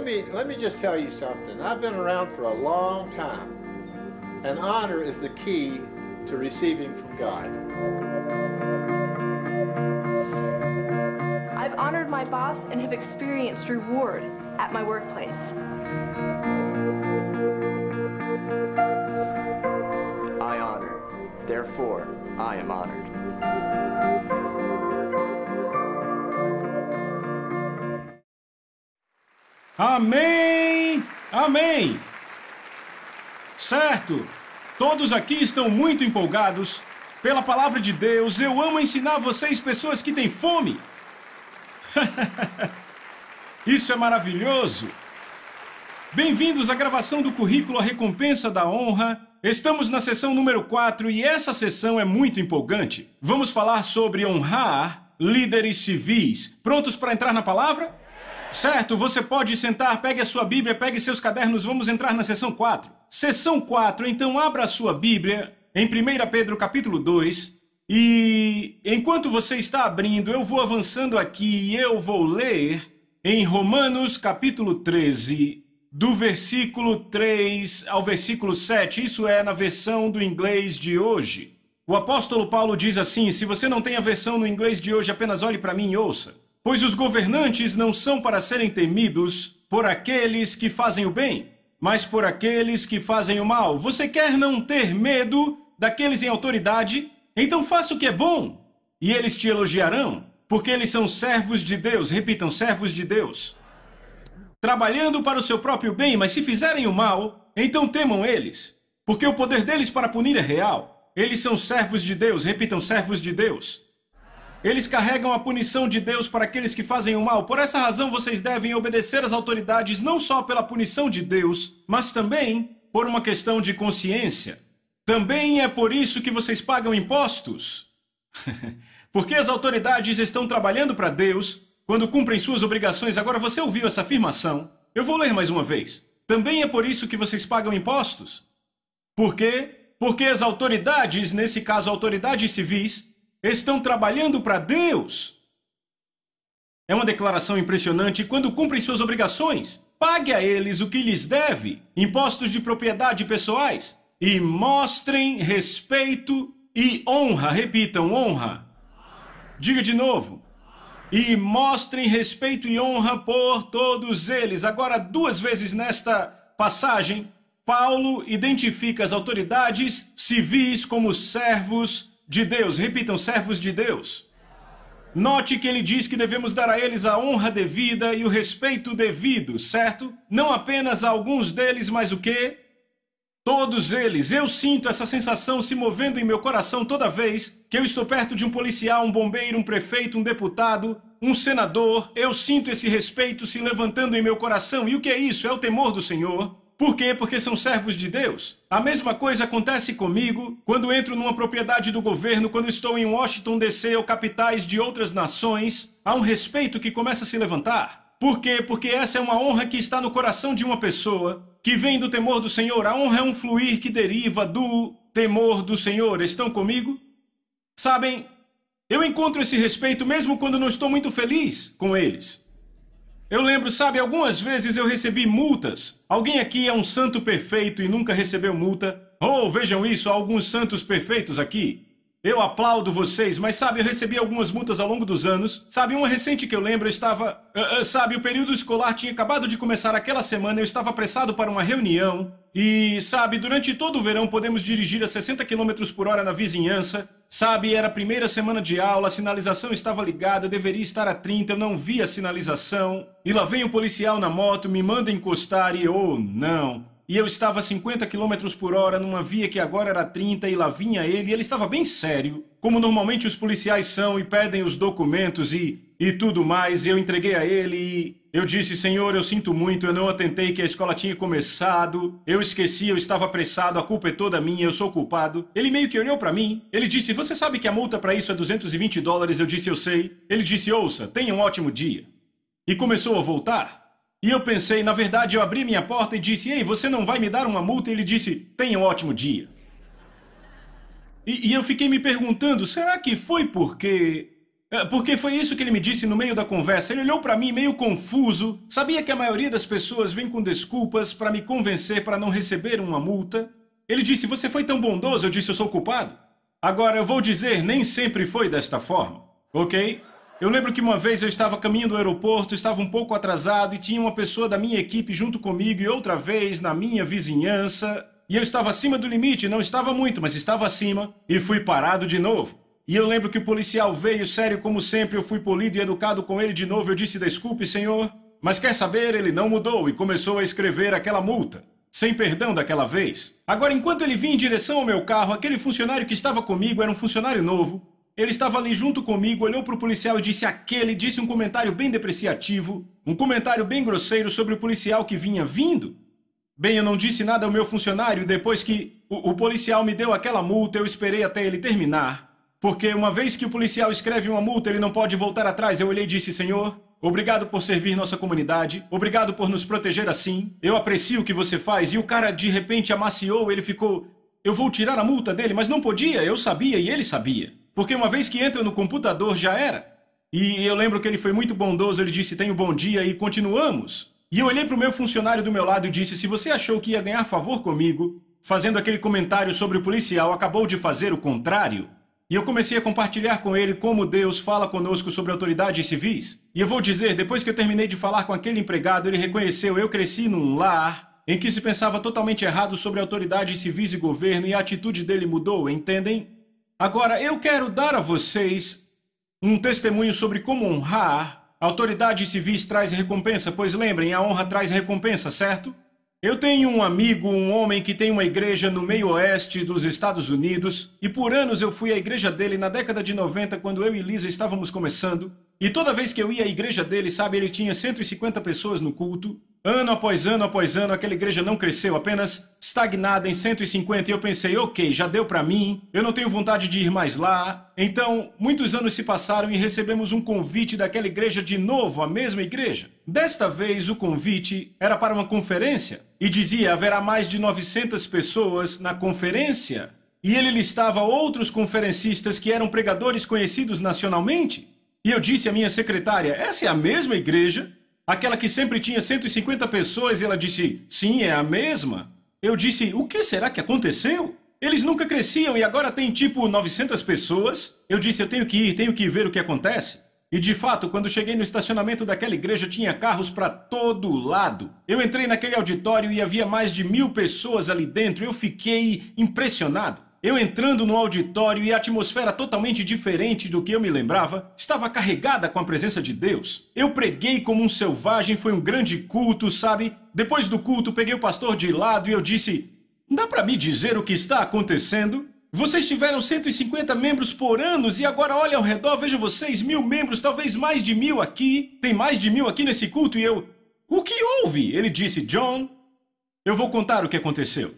let me just tell you something. I've been around for a long time, and honor is the key to receiving from God. I've honored my boss and have experienced reward at my workplace. I honor, therefore I am honored. Amém! Amém! Certo! Todos aqui estão muito empolgados pela palavra de Deus. Eu amo ensinar vocês, pessoas que têm fome. Isso é maravilhoso! Bem-vindos à gravação do currículo A Recompensa da Honra. Estamos na sessão número 4 e essa sessão é muito empolgante. Vamos falar sobre honrar líderes civis. Prontos para entrar na palavra? Certo, você pode sentar, pegue a sua Bíblia, pegue seus cadernos, vamos entrar na sessão 4. Sessão 4, então abra a sua Bíblia em 1 Pedro capítulo 2 e enquanto você está abrindo, eu vou avançando aqui e eu vou ler em Romanos capítulo 13, do versículo 3 ao versículo 7, isso é na versão do inglês de hoje. O apóstolo Paulo diz assim, se você não tem a versão no inglês de hoje, apenas olhe para mim e ouça. Pois os governantes não são para serem temidos por aqueles que fazem o bem, mas por aqueles que fazem o mal. Você quer não ter medo daqueles em autoridade? Então faça o que é bom, e eles te elogiarão, porque eles são servos de Deus. Repitam, servos de Deus. Trabalhando para o seu próprio bem, mas se fizerem o mal, então temam eles, porque o poder deles para punir é real. Eles são servos de Deus. Repitam, servos de Deus. Eles carregam a punição de Deus para aqueles que fazem o mal. Por essa razão, vocês devem obedecer às autoridades não só pela punição de Deus, mas também por uma questão de consciência. Também é por isso que vocês pagam impostos. Porque as autoridades estão trabalhando para Deus quando cumprem suas obrigações. Agora, você ouviu essa afirmação? Eu vou ler mais uma vez. Também é por isso que vocês pagam impostos. Por quê? Porque as autoridades, nesse caso autoridades civis, estão trabalhando para Deus. É uma declaração impressionante. Quando cumprem suas obrigações, pague a eles o que lhes deve, impostos de propriedade pessoais, e mostrem respeito e honra. Repitam, honra. Diga de novo. E mostrem respeito e honra por todos eles. Agora, 2 vezes nesta passagem, Paulo identifica as autoridades civis como servos de Deus. Repitam, servos de Deus. Note que ele diz que devemos dar a eles a honra devida e o respeito devido, certo? Não apenas a alguns deles, mas o quê? Todos eles. Eu sinto essa sensação se movendo em meu coração toda vez que eu estou perto de um policial, um bombeiro, um prefeito, um deputado, um senador. Eu sinto esse respeito se levantando em meu coração. E o que é isso? É o temor do Senhor. Por quê? Porque são servos de Deus. A mesma coisa acontece comigo quando entro numa propriedade do governo, quando estou em Washington, D.C. ou capitais de outras nações. Há um respeito que começa a se levantar. Por quê? Porque essa é uma honra que está no coração de uma pessoa que vem do temor do Senhor. A honra é um fluir que deriva do temor do Senhor. Estão comigo? Sabem, eu encontro esse respeito mesmo quando não estou muito feliz com eles. Eu lembro, sabe, algumas vezes eu recebi multas. Alguém aqui é um santo perfeito e nunca recebeu multa? Oh, vejam isso, há alguns santos perfeitos aqui. Eu aplaudo vocês, mas sabe, eu recebi algumas multas ao longo dos anos. Sabe, uma recente que eu lembro, eu estava... sabe, o período escolar tinha acabado de começar aquela semana, eu estava apressado para uma reunião. E, sabe, durante todo o verão podemos dirigir a 60 km por hora na vizinhança. Sabe, era a primeira semana de aula, a sinalização estava ligada, eu deveria estar a 30, eu não vi a sinalização. E lá vem o policial na moto, me manda encostar e, oh, não. E eu estava a 50 km por hora numa via que agora era 30 e lá vinha ele, e ele estava bem sério, como normalmente os policiais são, e pedem os documentos e tudo mais, e eu entreguei a ele e eu disse, Senhor, eu sinto muito, eu não atentei que a escola tinha começado, eu esqueci, eu estava apressado, a culpa é toda minha, eu sou culpado. Ele meio que olhou para mim, ele disse, você sabe que a multa para isso é $220? Eu disse, eu sei. Ele disse, ouça, tenha um ótimo dia. E começou a voltar. E eu pensei, na verdade, eu abri minha porta e disse, ei, você não vai me dar uma multa? E ele disse, tenha um ótimo dia. E eu fiquei me perguntando, será que foi porque Porque foi isso que ele me disse no meio da conversa. Ele olhou para mim meio confuso. Sabia que a maioria das pessoas vem com desculpas para me convencer para não receber uma multa. Ele disse, você foi tão bondoso. Eu disse, eu sou culpado. Agora, eu vou dizer, nem sempre foi desta forma, ok? Eu lembro que uma vez eu estava a caminho do aeroporto, estava um pouco atrasado e tinha uma pessoa da minha equipe junto comigo e outra vez na minha vizinhança. E eu estava acima do limite, não estava muito, mas estava acima e fui parado de novo. E eu lembro que o policial veio, sério como sempre, eu fui polido e educado com ele de novo. Eu disse, desculpe, senhor. Mas quer saber, ele não mudou e começou a escrever aquela multa. Sem perdão daquela vez. Agora, enquanto ele vinha em direção ao meu carro, aquele funcionário que estava comigo era um funcionário novo. Ele estava ali junto comigo, olhou para o policial e disse um comentário bem depreciativo, um comentário bem grosseiro sobre o policial que vinha vindo. Bem, eu não disse nada ao meu funcionário e depois que o policial me deu aquela multa, eu esperei até ele terminar. Porque uma vez que o policial escreve uma multa, ele não pode voltar atrás. Eu olhei e disse, senhor, obrigado por servir nossa comunidade, obrigado por nos proteger assim, eu aprecio o que você faz. E o cara de repente amaciou, ele ficou, eu vou tirar a multa dele, mas não podia, eu sabia e ele sabia. Porque uma vez que entra no computador já era. E eu lembro que ele foi muito bondoso, ele disse, tenha um bom dia e continuamos. E eu olhei para o meu funcionário do meu lado e disse, se você achou que ia ganhar favor comigo, fazendo aquele comentário sobre o policial, acabou de fazer o contrário. E eu comecei a compartilhar com ele como Deus fala conosco sobre autoridades civis. E eu vou dizer, depois que eu terminei de falar com aquele empregado, ele reconheceu, eu cresci num lar em que se pensava totalmente errado sobre autoridades civis e governo e a atitude dele mudou, entendem? Agora, eu quero dar a vocês um testemunho sobre como honrar autoridades civis traz recompensa, pois lembrem, a honra traz recompensa, certo? Eu tenho um amigo, um homem que tem uma igreja no meio oeste dos Estados Unidos e por anos eu fui à igreja dele na década de 90 quando eu e Lisa estávamos começando e toda vez que eu ia à igreja dele, sabe, ele tinha 150 pessoas no culto. Ano após ano, aquela igreja não cresceu, apenas estagnada em 150 e eu pensei, ok, já deu pra mim, eu não tenho vontade de ir mais lá. Então, muitos anos se passaram e recebemos um convite daquela igreja de novo, a mesma igreja. Desta vez, o convite era para uma conferência e dizia, haverá mais de 900 pessoas na conferência. E ele listava outros conferencistas que eram pregadores conhecidos nacionalmente. E eu disse à minha secretária, essa é a mesma igreja? Aquela que sempre tinha 150 pessoas, e ela disse, sim, é a mesma. Eu disse, o que será que aconteceu? Eles nunca cresciam e agora tem tipo 900 pessoas. Eu disse, eu tenho que ir ver o que acontece. E de fato, quando cheguei no estacionamento daquela igreja, tinha carros para todo lado. Eu entrei naquele auditório e havia mais de 1000 pessoas ali dentro. Eu fiquei impressionado. Eu entrando no auditório e a atmosfera totalmente diferente do que eu me lembrava, estava carregada com a presença de Deus. Eu preguei como um selvagem, foi um grande culto, sabe? Depois do culto, peguei o pastor de lado e eu disse, dá para me dizer o que está acontecendo? Vocês tiveram 150 membros por anos e agora olha ao redor, veja vocês, 1000 membros, talvez mais de 1000 aqui. Tem mais de 1000 aqui nesse culto e eu... O que houve? Ele disse, John, eu vou contar o que aconteceu.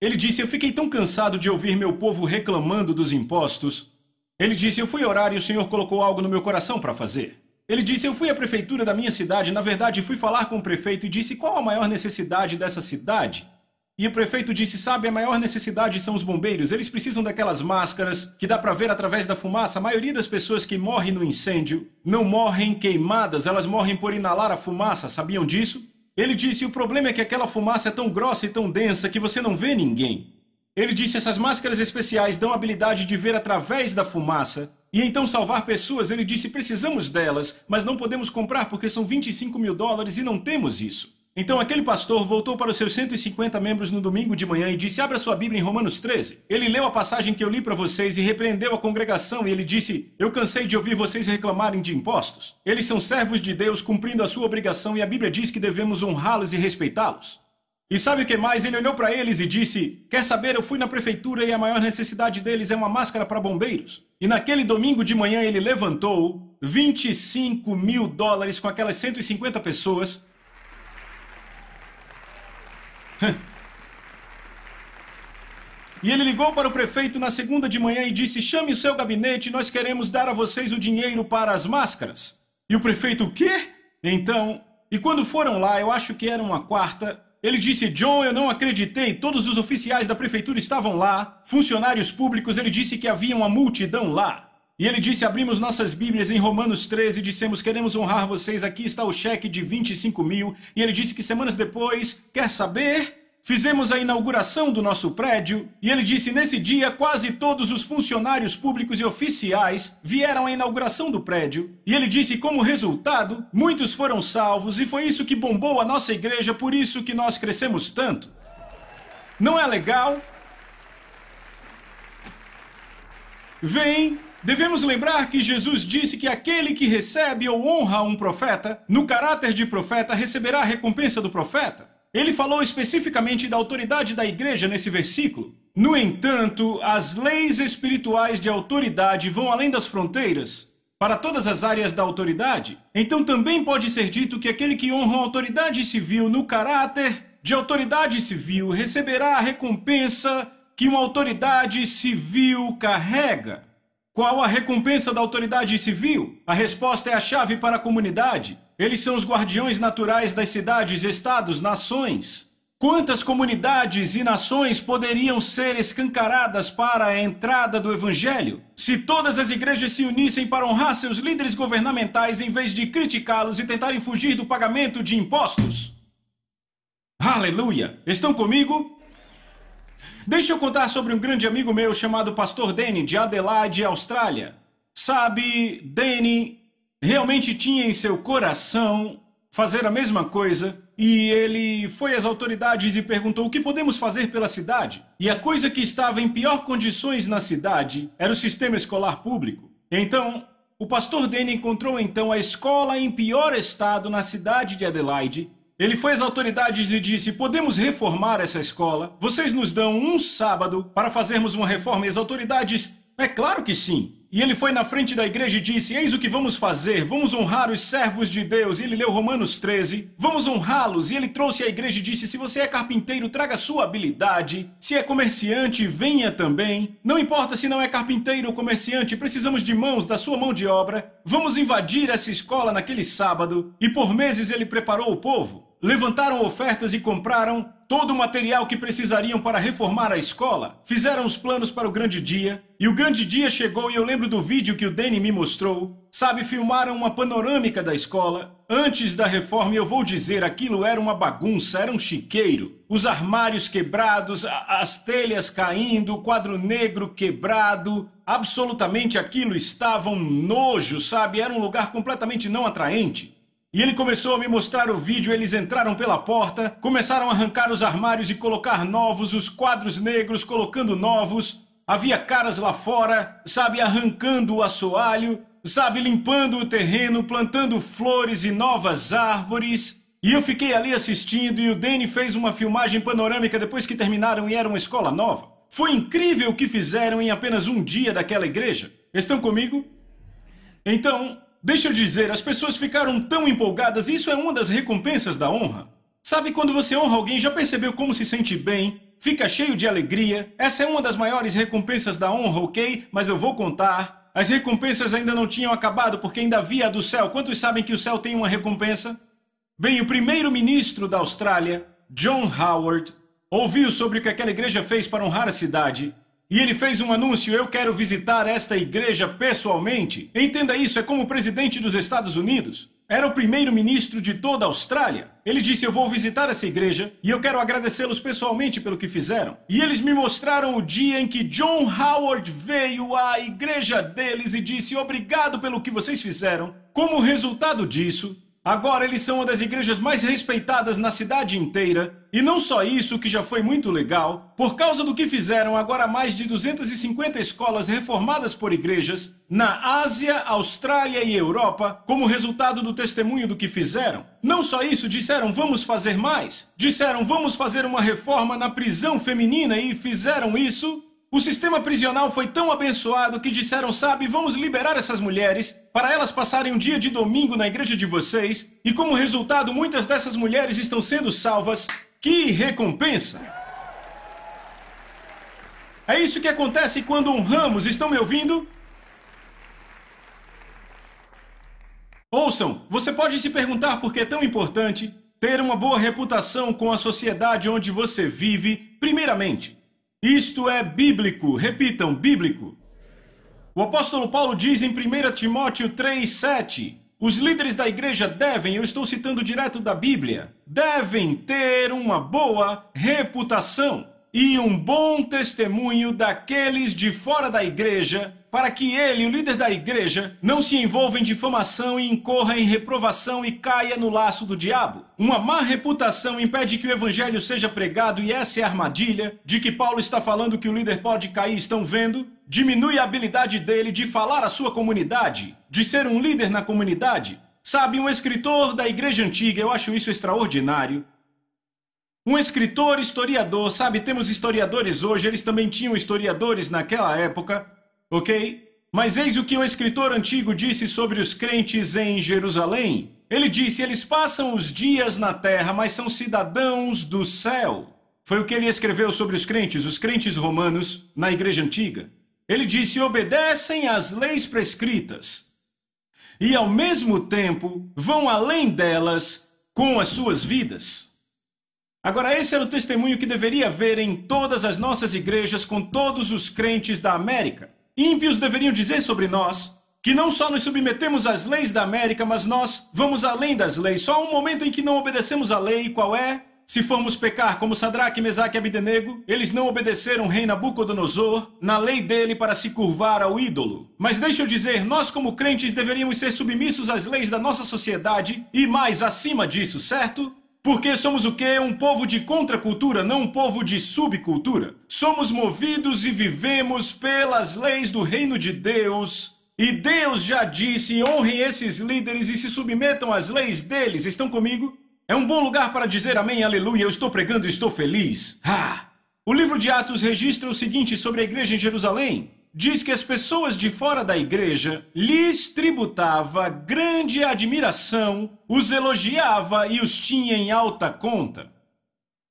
Ele disse, eu fiquei tão cansado de ouvir meu povo reclamando dos impostos. Ele disse, eu fui orar e o Senhor colocou algo no meu coração para fazer. Ele disse, eu fui à prefeitura da minha cidade, na verdade fui falar com o prefeito e disse, qual a maior necessidade dessa cidade? E o prefeito disse, sabe, a maior necessidade são os bombeiros, eles precisam daquelas máscaras que dá para ver através da fumaça. A maioria das pessoas que morrem no incêndio não morrem queimadas, elas morrem por inalar a fumaça, sabiam disso? Ele disse, o problema é que aquela fumaça é tão grossa e tão densa que você não vê ninguém. Ele disse, essas máscaras especiais dão a habilidade de ver através da fumaça e então salvar pessoas. Ele disse, precisamos delas, mas não podemos comprar porque são $25 mil e não temos isso. Então aquele pastor voltou para os seus 150 membros no domingo de manhã e disse, abra sua Bíblia em Romanos 13. Ele leu a passagem que eu li para vocês e repreendeu a congregação e ele disse, eu cansei de ouvir vocês reclamarem de impostos. Eles são servos de Deus cumprindo a sua obrigação e a Bíblia diz que devemos honrá-los e respeitá-los. E sabe o que mais? Ele olhou para eles e disse, quer saber, eu fui na prefeitura e a maior necessidade deles é uma máscara para bombeiros. E naquele domingo de manhã ele levantou $25 mil com aquelas 150 pessoas. E ele ligou para o prefeito na segunda de manhã e disse, chame o seu gabinete, nós queremos dar a vocês o dinheiro para as máscaras. E o prefeito, o quê? Então, e quando foram lá, eu acho que era uma quarta, ele disse, John, eu não acreditei, todos os oficiais da prefeitura estavam lá, funcionários públicos, ele disse que havia uma multidão lá. E ele disse, abrimos nossas Bíblias em Romanos 13 e dissemos, queremos honrar vocês, aqui está o cheque de 25 mil. E ele disse que semanas depois, quer saber? Fizemos a inauguração do nosso prédio e ele disse, nesse dia, quase todos os funcionários públicos e oficiais vieram à inauguração do prédio. E ele disse, como resultado, muitos foram salvos e foi isso que bombou a nossa igreja, por isso que nós crescemos tanto. Não é legal? Vem, devemos lembrar que Jesus disse que aquele que recebe ou honra um profeta, no caráter de profeta, receberá a recompensa do profeta. Ele falou especificamente da autoridade da igreja nesse versículo. No entanto, as leis espirituais de autoridade vão além das fronteiras, para todas as áreas da autoridade. Então também pode ser dito que aquele que honra a autoridade civil no caráter de autoridade civil receberá a recompensa que uma autoridade civil carrega. Qual a recompensa da autoridade civil? A resposta é a chave para a comunidade. Eles são os guardiões naturais das cidades, estados, nações. Quantas comunidades e nações poderiam ser escancaradas para a entrada do Evangelho se todas as igrejas se unissem para honrar seus líderes governamentais em vez de criticá-los e tentarem fugir do pagamento de impostos? Aleluia! Estão comigo? Deixa eu contar sobre um grande amigo meu chamado Pastor Danny, de Adelaide, Austrália. Sabe, Danny realmente tinha em seu coração fazer a mesma coisa e ele foi às autoridades e perguntou o que podemos fazer pela cidade. E a coisa que estava em pior condições na cidade era o sistema escolar público. Então, o pastor Danny encontrou então a escola em pior estado na cidade de Adelaide. Ele foi às autoridades e disse, podemos reformar essa escola? Vocês nos dão um sábado para fazermos uma reforma? E as autoridades, é claro que sim. E ele foi na frente da igreja e disse, eis o que vamos fazer, vamos honrar os servos de Deus. E ele leu Romanos 13, vamos honrá-los. E ele trouxe à igreja e disse, se você é carpinteiro, traga sua habilidade. Se é comerciante, venha também. Não importa se não é carpinteiro ou comerciante, precisamos de mãos, da sua mão de obra. Vamos invadir essa escola naquele sábado. E por meses ele preparou o povo. Levantaram ofertas e compraram todo o material que precisariam para reformar a escola. Fizeram os planos para o grande dia. E o grande dia chegou e eu lembro do vídeo que o Danny me mostrou. Sabe, filmaram uma panorâmica da escola. Antes da reforma, eu vou dizer, aquilo era uma bagunça, era um chiqueiro. Os armários quebrados, as telhas caindo, o quadro negro quebrado. Absolutamente aquilo estava um nojo, sabe? Era um lugar completamente não atraente. E ele começou a me mostrar o vídeo, eles entraram pela porta, começaram a arrancar os armários e colocar novos, os quadros negros colocando novos. Havia caras lá fora, sabe, arrancando o assoalho, sabe, limpando o terreno, plantando flores e novas árvores. E eu fiquei ali assistindo e o Danny fez uma filmagem panorâmica depois que terminaram e era uma escola nova. Foi incrível o que fizeram em apenas um dia daquela igreja. Estão comigo? Então, deixa eu dizer, as pessoas ficaram tão empolgadas, isso é uma das recompensas da honra. Sabe, quando você honra alguém, já percebeu como se sente bem? Fica cheio de alegria. Essa é uma das maiores recompensas da honra, ok? Mas eu vou contar. As recompensas ainda não tinham acabado, porque ainda havia a do céu. Quantos sabem que o céu tem uma recompensa? Bem, o primeiro-ministro da Austrália, John Howard, ouviu sobre o que aquela igreja fez para honrar a cidade. E ele fez um anúncio, eu quero visitar esta igreja pessoalmente. Entenda isso, é como o presidente dos Estados Unidos. Era o primeiro-ministro de toda a Austrália. Ele disse, eu vou visitar essa igreja e eu quero agradecê-los pessoalmente pelo que fizeram. E eles me mostraram o dia em que John Howard veio à igreja deles e disse, obrigado pelo que vocês fizeram. Como resultado disso, agora eles são uma das igrejas mais respeitadas na cidade inteira. E não só isso, que já foi muito legal. Por causa do que fizeram, agora mais de 250 escolas reformadas por igrejas na Ásia, Austrália e Europa, como resultado do testemunho do que fizeram. Não só isso, disseram, vamos fazer mais. Disseram, vamos fazer uma reforma na prisão feminina e fizeram isso. O sistema prisional foi tão abençoado que disseram, sabe, vamos liberar essas mulheres para elas passarem um dia de domingo na igreja de vocês. E como resultado, muitas dessas mulheres estão sendo salvas. Que recompensa! É isso que acontece quando honramos. Estão me ouvindo? Ouçam, você pode se perguntar por que é tão importante ter uma boa reputação com a sociedade onde você vive. Primeiramente, isto é bíblico. Repitam, bíblico. O apóstolo Paulo diz em 1 Timóteo 3:7, os líderes da igreja devem, eu estou citando direto da Bíblia, devem ter uma boa reputação e um bom testemunho daqueles de fora da igreja, para que ele, o líder da igreja, não se envolva em difamação e incorra em reprovação e caia no laço do diabo. Uma má reputação impede que o evangelho seja pregado, e essa é a armadilha de que Paulo está falando que o líder pode cair, estão vendo? Diminui a habilidade dele de falar à sua comunidade, de ser um líder na comunidade. Sabe, um escritor da igreja antiga, eu acho isso extraordinário. Um escritor, historiador, sabe, temos historiadores hoje, eles também tinham historiadores naquela época, ok? Mas eis o que um escritor antigo disse sobre os crentes em Jerusalém. Ele disse, eles passam os dias na terra, mas são cidadãos do céu. Foi o que ele escreveu sobre os crentes romanos, na igreja antiga. Ele disse, obedecem às leis prescritas e, ao mesmo tempo, vão além delas com as suas vidas. Agora, esse era o testemunho que deveria haver em todas as nossas igrejas com todos os crentes da América. Ímpios deveriam dizer sobre nós que não só nos submetemos às leis da América, mas nós vamos além das leis. Só há um momento em que não obedecemos à lei, qual é? Se formos pecar como Sadraque, Mesaque e Abdenego, eles não obedeceram o rei Nabucodonosor na lei dele para se curvar ao ídolo. Mas deixa eu dizer, nós como crentes deveríamos ser submissos às leis da nossa sociedade e mais acima disso, certo? Porque somos o quê? Um povo de contracultura, não um povo de subcultura. Somos movidos e vivemos pelas leis do reino de Deus. E Deus já disse, honrem esses líderes e se submetam às leis deles. Estão comigo? É um bom lugar para dizer amém, aleluia, eu estou pregando e estou feliz. O livro de Atos registra o seguinte sobre a igreja em Jerusalém. Diz que as pessoas de fora da igreja lhes tributava grande admiração, os elogiava e os tinha em alta conta.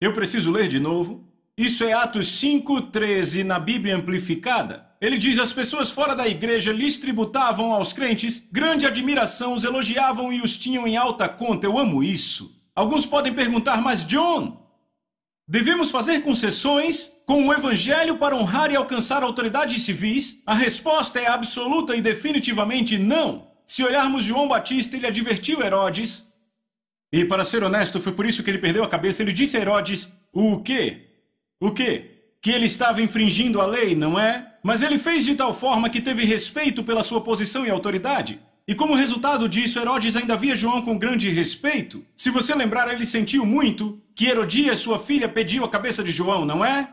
Eu preciso ler de novo. Isso é Atos 5:13 na Bíblia Amplificada. Ele diz, as pessoas fora da igreja lhes tributavam aos crentes grande admiração, os elogiavam e os tinham em alta conta. Eu amo isso. Alguns podem perguntar, mas John, devemos fazer concessões com o evangelho para honrar e alcançar autoridades civis? A resposta é absoluta e definitivamente não. Se olharmos João Batista, ele advertiu Herodes. E para ser honesto, foi por isso que ele perdeu a cabeça. Ele disse a Herodes, o quê? O quê? Que ele estava infringindo a lei, não é? Mas ele fez de tal forma que teve respeito pela sua posição e autoridade. E como resultado disso, Herodes ainda via João com grande respeito. Se você lembrar, ele sentiu muito que Herodias, sua filha, pediu a cabeça de João, não é?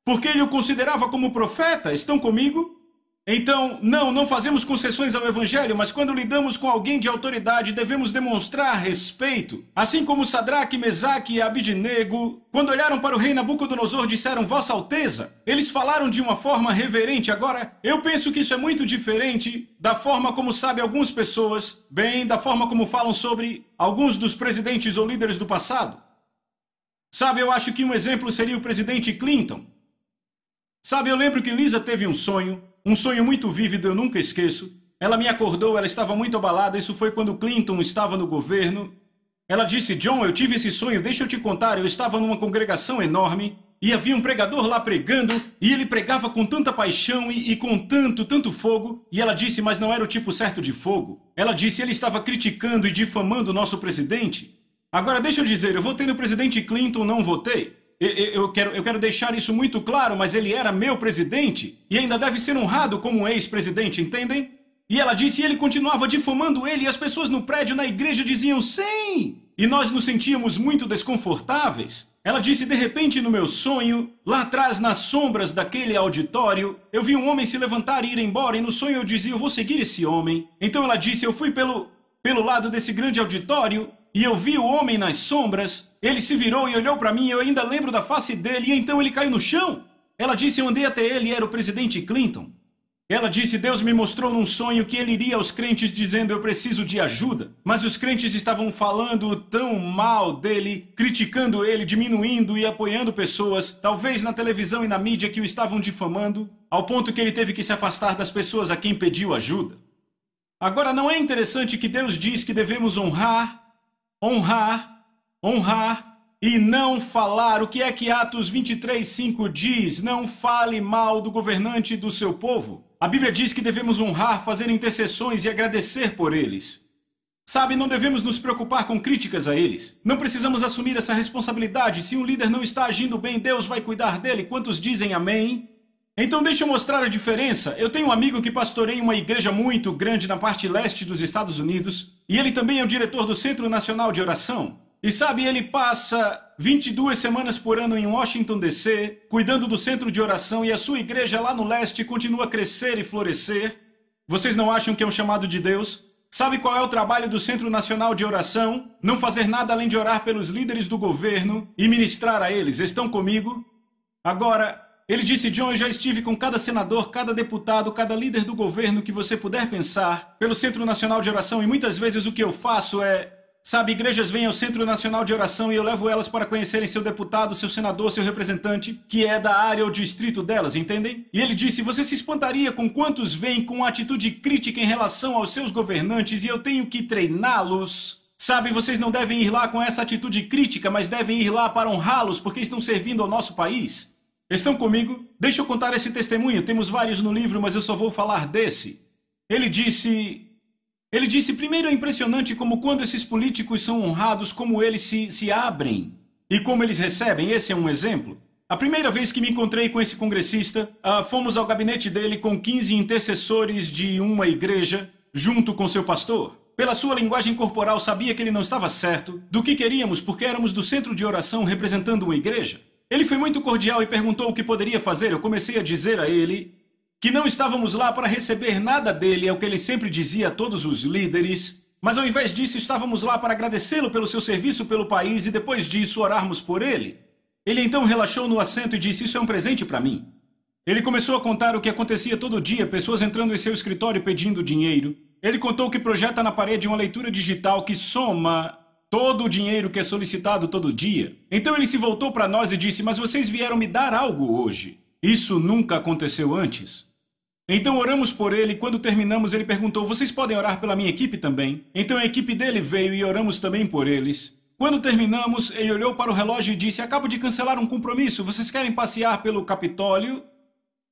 Porque ele o considerava como profeta. Estão comigo? Então, não fazemos concessões ao evangelho, mas quando lidamos com alguém de autoridade, devemos demonstrar respeito. Assim como Sadraque, Mesaque e Abdenego, quando olharam para o rei Nabucodonosor, disseram, Vossa Alteza. Eles falaram de uma forma reverente. Agora, eu penso que isso é muito diferente da forma como sabem algumas pessoas, da forma como falam sobre alguns dos presidentes ou líderes do passado. Sabe, eu acho que um exemplo seria o presidente Clinton. Sabe, eu lembro que Lisa teve um sonho muito vívido, eu nunca esqueço. Ela me acordou, ela estava muito abalada, isso foi quando Clinton estava no governo. Ela disse, John, eu tive esse sonho, deixa eu te contar, eu estava numa congregação enorme e havia um pregador lá pregando e ele pregava com tanta paixão e com tanto fogo. E ela disse, mas não era o tipo certo de fogo. Ela disse, ele estava criticando e difamando o nosso presidente. Agora deixa eu dizer, eu votei no presidente Clinton, não votei. Eu quero deixar isso muito claro, mas ele era meu presidente e ainda deve ser honrado como um ex-presidente, entendem? E ela disse, e ele continuava difamando ele e as pessoas no prédio, na igreja diziam sim! E nós nos sentíamos muito desconfortáveis. Ela disse, de repente no meu sonho, lá atrás nas sombras daquele auditório, eu vi um homem se levantar e ir embora e no sonho eu dizia, eu vou seguir esse homem. Então ela disse, eu fui pelo lado desse grande auditório e eu vi o homem nas sombras, ele se virou e olhou para mim, eu ainda lembro da face dele, e então ele caiu no chão. Ela disse, eu andei até ele e era o presidente Clinton. Ela disse, Deus me mostrou num sonho que ele iria aos crentes dizendo, eu preciso de ajuda. Mas os crentes estavam falando tão mal dele, criticando ele, diminuindo e apoiando pessoas, talvez na televisão e na mídia que o estavam difamando, ao ponto que ele teve que se afastar das pessoas a quem pediu ajuda. Agora, não é interessante que Deus diz que devemos honrar e não falar? O que é que Atos 23:5 diz? Não fale mal do governante do seu povo. A Bíblia diz que devemos honrar, fazer intercessões e agradecer por eles. Sabe, não devemos nos preocupar com críticas a eles. Não precisamos assumir essa responsabilidade. Se um líder não está agindo bem, Deus vai cuidar dele. Quantos dizem amém? Então deixa eu mostrar a diferença. Eu tenho um amigo que pastoreia uma igreja muito grande na parte leste dos Estados Unidos, e ele também é o diretor do Centro Nacional de Oração. E sabe, ele passa 22 semanas por ano em Washington, D.C., cuidando do centro de oração, e a sua igreja lá no leste continua a crescer e florescer. Vocês não acham que é um chamado de Deus? Sabe qual é o trabalho do Centro Nacional de Oração? Não fazer nada além de orar pelos líderes do governo e ministrar a eles. Estão comigo? Agora, ele disse, John, eu já estive com cada senador, cada deputado, cada líder do governo que você puder pensar, pelo Centro Nacional de Oração, e muitas vezes o que eu faço é... Sabe, igrejas vêm ao Centro Nacional de Oração e eu levo elas para conhecerem seu deputado, seu senador, seu representante, que é da área ou distrito delas, entendem? E ele disse, você se espantaria com quantos vêm com uma atitude crítica em relação aos seus governantes e eu tenho que treiná-los? Sabe, vocês não devem ir lá com essa atitude crítica, mas devem ir lá para honrá-los porque estão servindo ao nosso país. Estão comigo? Deixa eu contar esse testemunho, temos vários no livro, mas eu só vou falar desse. Ele disse, primeiro é impressionante como quando esses políticos são honrados, como eles se abrem e como eles recebem. Esse é um exemplo. A primeira vez que me encontrei com esse congressista, fomos ao gabinete dele com 15 intercessores de uma igreja, junto com seu pastor. Pela sua linguagem corporal, sabia que ele não estava certo do que queríamos, porque éramos do centro de oração representando uma igreja. Ele foi muito cordial e perguntou o que poderia fazer. Eu comecei a dizer a ele que não estávamos lá para receber nada dele, é o que ele sempre dizia a todos os líderes, mas ao invés disso estávamos lá para agradecê-lo pelo seu serviço pelo país e depois disso orarmos por ele. Ele então relaxou no assento e disse, isso é um presente para mim. Ele começou a contar o que acontecia todo dia, pessoas entrando em seu escritório pedindo dinheiro. Ele contou que projeta na parede uma leitura digital que soma todo o dinheiro que é solicitado todo dia. Então ele se voltou para nós e disse, mas vocês vieram me dar algo hoje. Isso nunca aconteceu antes. Então oramos por ele e quando terminamos ele perguntou, vocês podem orar pela minha equipe também? Então a equipe dele veio e oramos também por eles. Quando terminamos, ele olhou para o relógio e disse, acabo de cancelar um compromisso, vocês querem passear pelo Capitólio?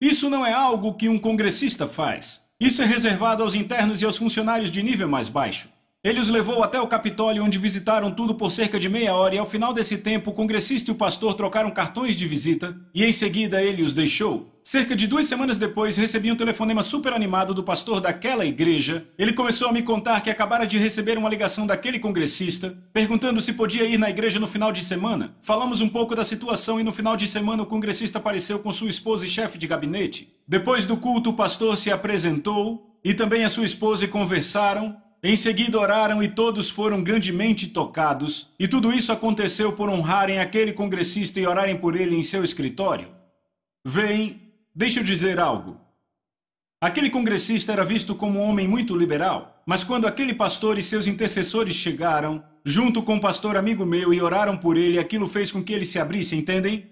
Isso não é algo que um congressista faz. Isso é reservado aos internos e aos funcionários de nível mais baixo. Ele os levou até o Capitólio, onde visitaram tudo por cerca de meia hora, e ao final desse tempo, o congressista e o pastor trocaram cartões de visita, e em seguida ele os deixou. Cerca de 2 semanas depois, recebi um telefonema super animado do pastor daquela igreja. Ele começou a me contar que acabara de receber uma ligação daquele congressista, perguntando se podia ir na igreja no final de semana. Falamos um pouco da situação e no final de semana o congressista apareceu com sua esposa e chefe de gabinete. Depois do culto, o pastor se apresentou, e também a sua esposa e conversaram. Em seguida oraram e todos foram grandemente tocados, e tudo isso aconteceu por honrarem aquele congressista e orarem por ele em seu escritório. Veem, deixa eu dizer algo. Aquele congressista era visto como um homem muito liberal, mas quando aquele pastor e seus intercessores chegaram, junto com um pastor amigo meu, e oraram por ele, aquilo fez com que ele se abrisse, entendem?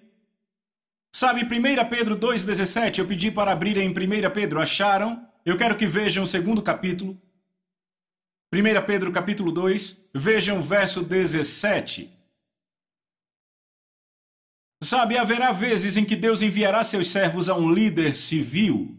Sabe, 1 Pedro 2,17, eu pedi para abrirem em 1 Pedro, acharam? Eu quero que vejam o 2º capítulo. 1 Pedro capítulo 2, vejam o verso 17. Sabe, haverá vezes em que Deus enviará seus servos a um líder civil,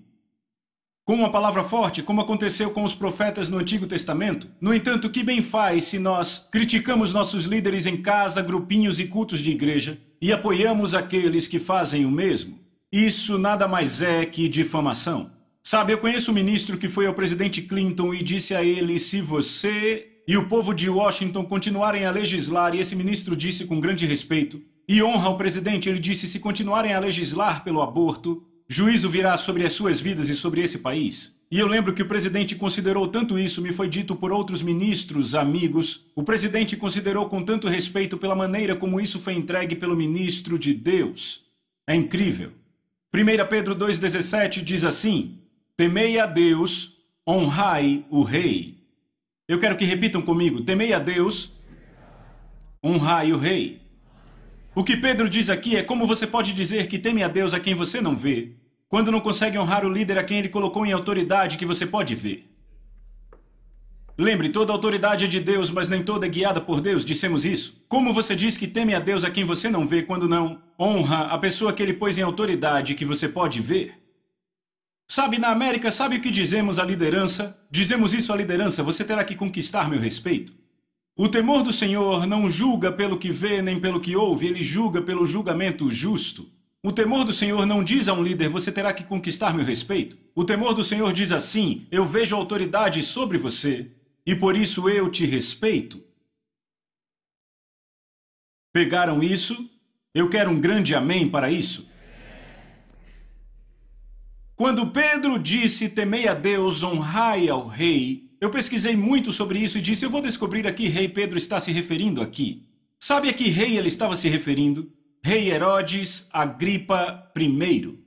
com uma palavra forte, como aconteceu com os profetas no Antigo Testamento. No entanto, que bem faz se nós criticamos nossos líderes em casa, grupinhos e cultos de igreja, e apoiamos aqueles que fazem o mesmo? Isso nada mais é que difamação. Sabe, eu conheço um ministro que foi ao presidente Clinton e disse a ele, se você e o povo de Washington continuarem a legislar, e esse ministro disse com grande respeito, e honra ao presidente, ele disse, se continuarem a legislar pelo aborto, juízo virá sobre as suas vidas e sobre esse país. E eu lembro que o presidente considerou tanto isso, me foi dito por outros ministros, amigos, o presidente considerou com tanto respeito pela maneira como isso foi entregue pelo ministro de Deus. É incrível. 1 Pedro 2,17 diz assim, temei a Deus, honrai o rei. Eu quero que repitam comigo, temei a Deus, honrai o rei. O que Pedro diz aqui é como você pode dizer que teme a Deus a quem você não vê, quando não consegue honrar o líder a quem ele colocou em autoridade que você pode ver. Lembre, toda autoridade é de Deus, mas nem toda é guiada por Deus, dissemos isso. Como você diz que teme a Deus a quem você não vê, quando não honra a pessoa que ele pôs em autoridade que você pode ver? Sabe, na América, sabe o que dizemos à liderança? Dizemos isso à liderança: você terá que conquistar meu respeito. O temor do Senhor não julga pelo que vê nem pelo que ouve, ele julga pelo julgamento justo. O temor do Senhor não diz a um líder: você terá que conquistar meu respeito. O temor do Senhor diz assim: eu vejo autoridade sobre você e por isso eu te respeito. Pegaram isso? Eu quero um grande amém para isso. Quando Pedro disse: temei a Deus, honrai ao rei, eu pesquisei muito sobre isso e disse: eu vou descobrir a que rei Pedro está se referindo aqui. Sabe a que rei ele estava se referindo? Rei Herodes Agripa I.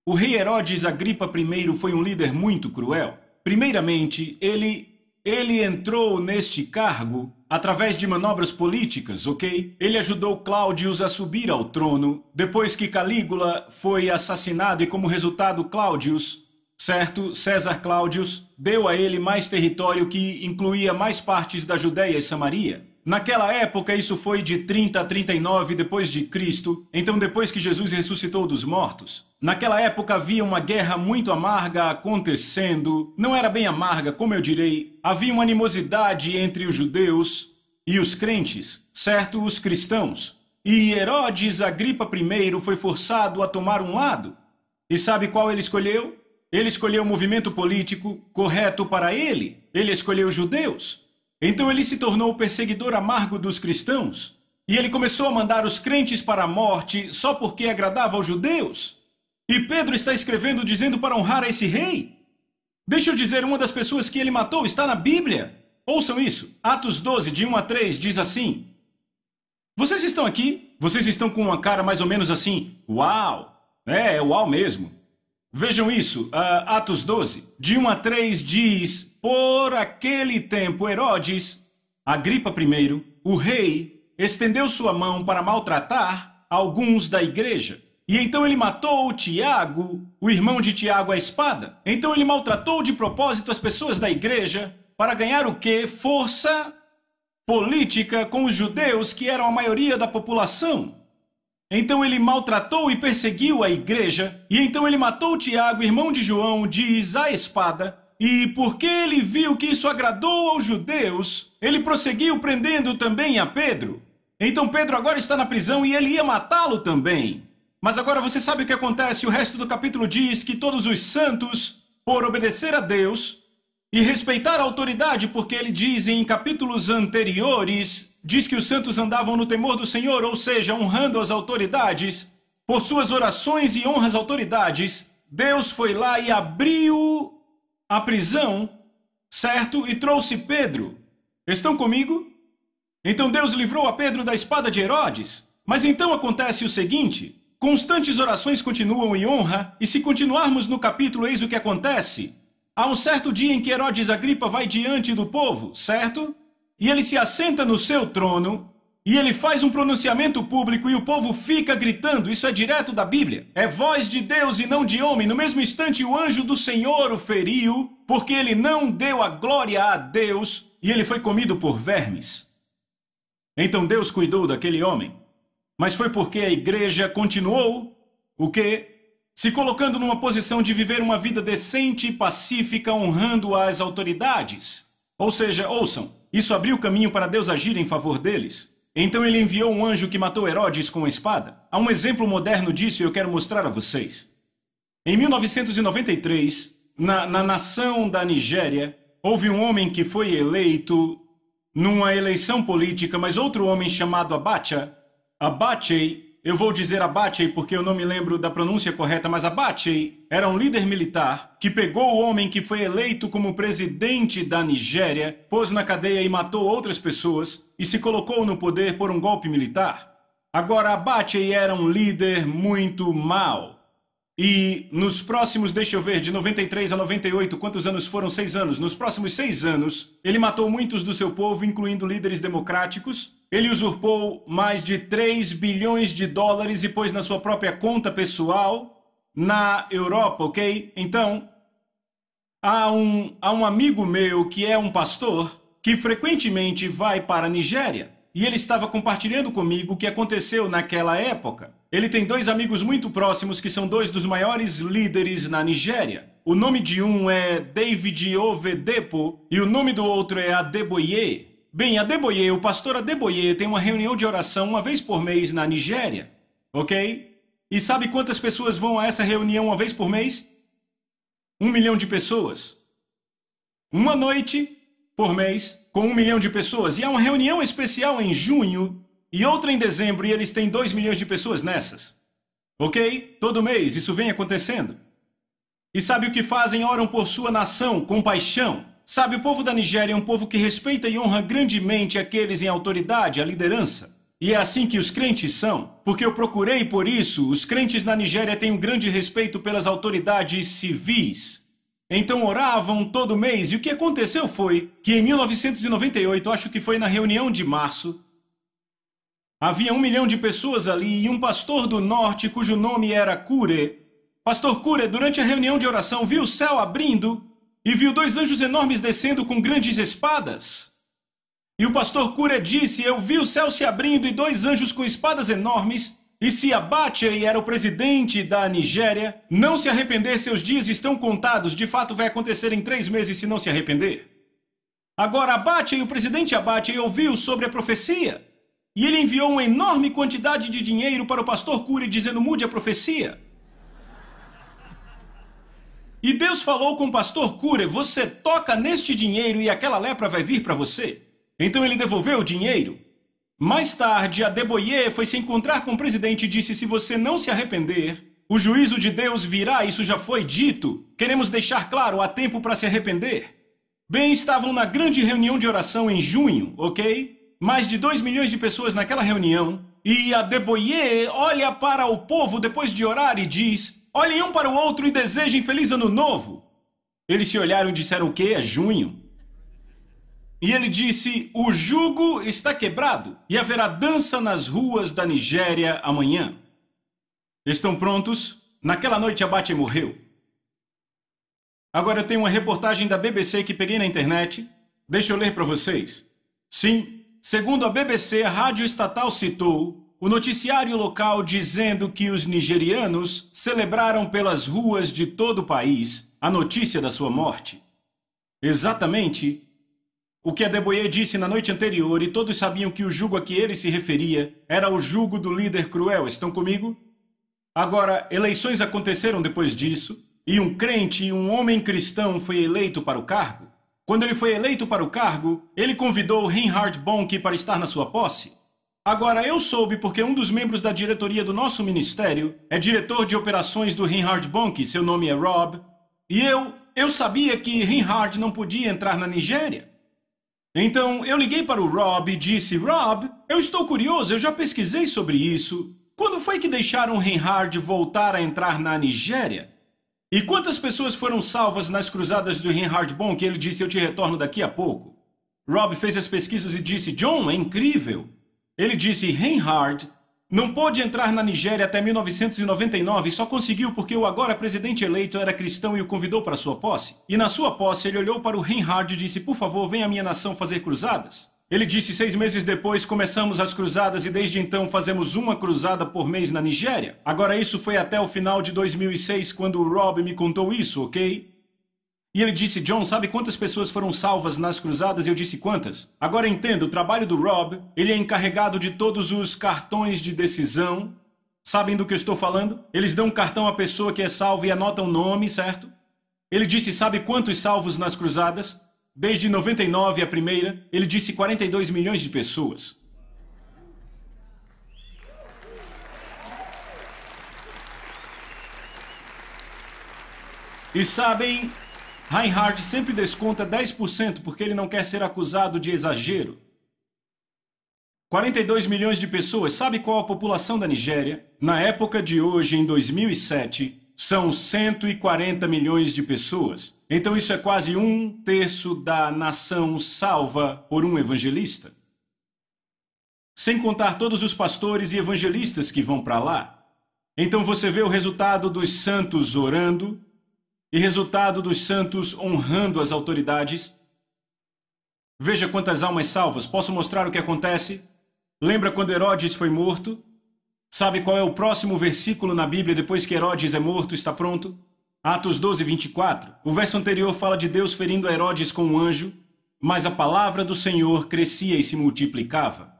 O rei Herodes Agripa I foi um líder muito cruel. Primeiramente, ele entrou neste cargo através de manobras políticas, ok? Ele ajudou Cláudius a subir ao trono, depois que Calígula foi assassinado e como resultado Cláudius, certo? César Cláudius, deu a ele mais território que incluía mais partes da Judéia e Samaria. Naquela época, isso foi de 30 a 39 depois de Cristo, então depois que Jesus ressuscitou dos mortos. Naquela época havia uma guerra muito amarga acontecendo. Não era bem amarga, como eu direi. Havia uma animosidade entre os judeus e os crentes, certo? Os cristãos. E Herodes Agripa I foi forçado a tomar um lado. E sabe qual ele escolheu? Ele escolheu o movimento político correto para ele. Ele escolheu os judeus. Então ele se tornou o perseguidor amargo dos cristãos. E ele começou a mandar os crentes para a morte só porque agradava aos judeus. E Pedro está escrevendo dizendo para honrar a esse rei. Deixa eu dizer, uma das pessoas que ele matou está na Bíblia. Ouçam isso. Atos 12, de 1 a 3, diz assim: vocês estão aqui? Vocês estão com uma cara mais ou menos assim: uau! É uau mesmo. Vejam isso, Atos 12, de 1 a 3 diz: por aquele tempo Herodes Agripa I, o rei, estendeu sua mão para maltratar alguns da igreja. E então ele matou Tiago, o irmão de Tiago, à espada. Então ele maltratou de propósito as pessoas da igreja para ganhar o quê? Força política com os judeus, que eram a maioria da população. Então ele maltratou e perseguiu a igreja, e então ele matou Tiago, irmão de João, diz, à espada, e porque ele viu que isso agradou aos judeus, ele prosseguiu prendendo também a Pedro. Então Pedro agora está na prisão e ele ia matá-lo também. Mas agora você sabe o que acontece? O resto do capítulo diz que todos os santos, por obedecer a Deus e respeitar a autoridade, porque ele diz em capítulos anteriores, diz que os santos andavam no temor do Senhor, ou seja, honrando as autoridades, por suas orações e honras às autoridades, Deus foi lá e abriu a prisão, certo? E trouxe Pedro. Estão comigo? Então Deus livrou a Pedro da espada de Herodes. Mas então acontece o seguinte: constantes orações continuam em honra, e se continuarmos no capítulo, eis o que acontece. Há um certo dia em que Herodes Agripa vai diante do povo, certo? E ele se assenta no seu trono, e ele faz um pronunciamento público, e o povo fica gritando. Isso é direto da Bíblia. É voz de Deus e não de homem. No mesmo instante, o anjo do Senhor o feriu, porque ele não deu a glória a Deus, e ele foi comido por vermes. Então Deus cuidou daquele homem. Mas foi porque a igreja continuou, o quê? Se colocando numa posição de viver uma vida decente e pacífica, honrando as autoridades. Ou seja, ouçam, isso abriu caminho para Deus agir em favor deles. Então ele enviou um anjo que matou Herodes com a espada. Há um exemplo moderno disso e eu quero mostrar a vocês. Em 1993, na nação da Nigéria, houve um homem que foi eleito numa eleição política, mas outro homem chamado Abacha, eu vou dizer Abacha porque eu não me lembro da pronúncia correta, mas Abacha era um líder militar que pegou o homem que foi eleito como presidente da Nigéria, pôs na cadeia e matou outras pessoas e se colocou no poder por um golpe militar. Agora, Abacha era um líder muito mau. E nos próximos, deixa eu ver, de 93 a 98, quantos anos foram? 6 anos. Nos próximos 6 anos, ele matou muitos do seu povo, incluindo líderes democráticos. Ele usurpou mais de 3 bilhões de dólares e pôs na sua própria conta pessoal na Europa, ok? Então, há um amigo meu que é um pastor que frequentemente vai para a Nigéria. E ele estava compartilhando comigo o que aconteceu naquela época. Ele tem 2 amigos muito próximos que são 2 dos maiores líderes na Nigéria. O nome de um é David Oyedepo e o nome do outro é Adeboye. Bem, Adeboye, o pastor Adeboye tem uma reunião de oração uma vez por mês na Nigéria, ok? E sabe quantas pessoas vão a essa reunião uma vez por mês? 1 milhão de pessoas. Uma noite por mês com 1 milhão de pessoas. E há uma reunião especial em junho e outra em dezembro e eles têm 2 milhões de pessoas nessas. Ok? Todo mês isso vem acontecendo. E sabe o que fazem? Oram por sua nação com paixão. Sabe, o povo da Nigéria é um povo que respeita e honra grandemente aqueles em autoridade, a liderança. E é assim que os crentes são. Porque eu procurei por isso, os crentes na Nigéria têm um grande respeito pelas autoridades civis. Então oravam todo mês e o que aconteceu foi que em 1998, acho que foi na reunião de março, havia 1 milhão de pessoas ali e um pastor do norte cujo nome era Kure. Pastor Kure, durante a reunião de oração, viu o céu abrindo e viu 2 anjos enormes descendo com grandes espadas. E o pastor Kure disse, eu vi o céu se abrindo e 2 anjos com espadas enormes, e se Abacha era o presidente da Nigéria, não se arrepender, seus dias estão contados, de fato vai acontecer em 3 meses se não se arrepender. Agora Abacha e o presidente Abacha ouviu sobre a profecia, e ele enviou uma enorme quantidade de dinheiro para o pastor Kure dizendo, mude a profecia. E Deus falou com o pastor Kure, você toca neste dinheiro e aquela lepra vai vir para você. Então ele devolveu o dinheiro. Mais tarde, Adeboye foi se encontrar com o presidente e disse, se você não se arrepender, o juízo de Deus virá, isso já foi dito. Queremos deixar claro, há tempo para se arrepender. Bem, estavam na grande reunião de oração em junho, ok? Mais de 2 milhões de pessoas naquela reunião. E Adeboye olha para o povo depois de orar e diz, olhem um para o outro e desejem feliz ano novo. Eles se olharam e disseram o quê? É junho. E ele disse, o jugo está quebrado e haverá dança nas ruas da Nigéria amanhã. Estão prontos? Naquela noite Abacha morreu. Agora eu tenho uma reportagem da BBC que peguei na internet. Deixa eu ler para vocês. Sim, segundo a BBC, a rádio estatal citou o noticiário local dizendo que os nigerianos celebraram pelas ruas de todo o país a notícia da sua morte. Exatamente o que Adeboye disse na noite anterior, e todos sabiam que o jugo a que ele se referia era o jugo do líder cruel. Estão comigo? Agora, eleições aconteceram depois disso, e um crente, um homem cristão, foi eleito para o cargo. Quando ele foi eleito para o cargo, ele convidou Reinhard Bonnke para estar na sua posse. Agora, eu soube porque um dos membros da diretoria do nosso ministério é diretor de operações do Reinhard Bonnke, seu nome é Rob, e eu sabia que Reinhard não podia entrar na Nigéria. Então, eu liguei para o Rob e disse, Rob, eu estou curioso, eu já pesquisei sobre isso. Quando foi que deixaram Reinhard voltar a entrar na Nigéria? E quantas pessoas foram salvas nas cruzadas do Reinhard Bonnke? Ele disse, eu te retorno daqui a pouco. Rob fez as pesquisas e disse, John, é incrível. Ele disse, Reinhard não pôde entrar na Nigéria até 1999 e só conseguiu porque o agora presidente eleito era cristão e o convidou para sua posse. E na sua posse ele olhou para o Reinhard e disse, por favor, venha à minha nação fazer cruzadas. Ele disse, 6 meses depois começamos as cruzadas e desde então fazemos uma cruzada por mês na Nigéria. Agora isso foi até o final de 2006 quando o Rob me contou isso, ok? E ele disse, John, sabe quantas pessoas foram salvas nas cruzadas? Eu disse, quantas? Agora entenda, o trabalho do Rob, ele é encarregado de todos os cartões de decisão. Sabem do que eu estou falando? Eles dão um cartão à pessoa que é salva e anotam o nome, certo? Ele disse, sabe quantos salvos nas cruzadas? Desde 99, a primeira, ele disse 42 milhões de pessoas. E sabem, Reinhard sempre desconta 10% porque ele não quer ser acusado de exagero. 42 milhões de pessoas, sabe qual a população da Nigéria? Na época de hoje, em 2007, são 140 milhões de pessoas. Então isso é quase 1/3 da nação salva por um evangelista. Sem contar todos os pastores e evangelistas que vão para lá. Então você vê o resultado dos santos orando e resultado dos santos honrando as autoridades. Veja quantas almas salvas. Posso mostrar o que acontece? Lembra quando Herodes foi morto? Sabe qual é o próximo versículo na Bíblia depois que Herodes é morto, está pronto? Atos 12, 24. O verso anterior fala de Deus ferindo Herodes com um anjo, mas a palavra do Senhor crescia e se multiplicava.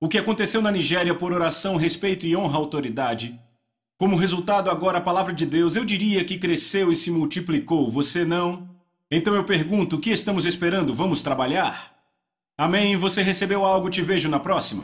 O que aconteceu na Nigéria por oração, respeito e honra à autoridade. Como resultado, agora a palavra de Deus, eu diria que cresceu e se multiplicou. Você não? Então eu pergunto, o que estamos esperando? Vamos trabalhar? Amém? Você recebeu algo? Te vejo na próxima.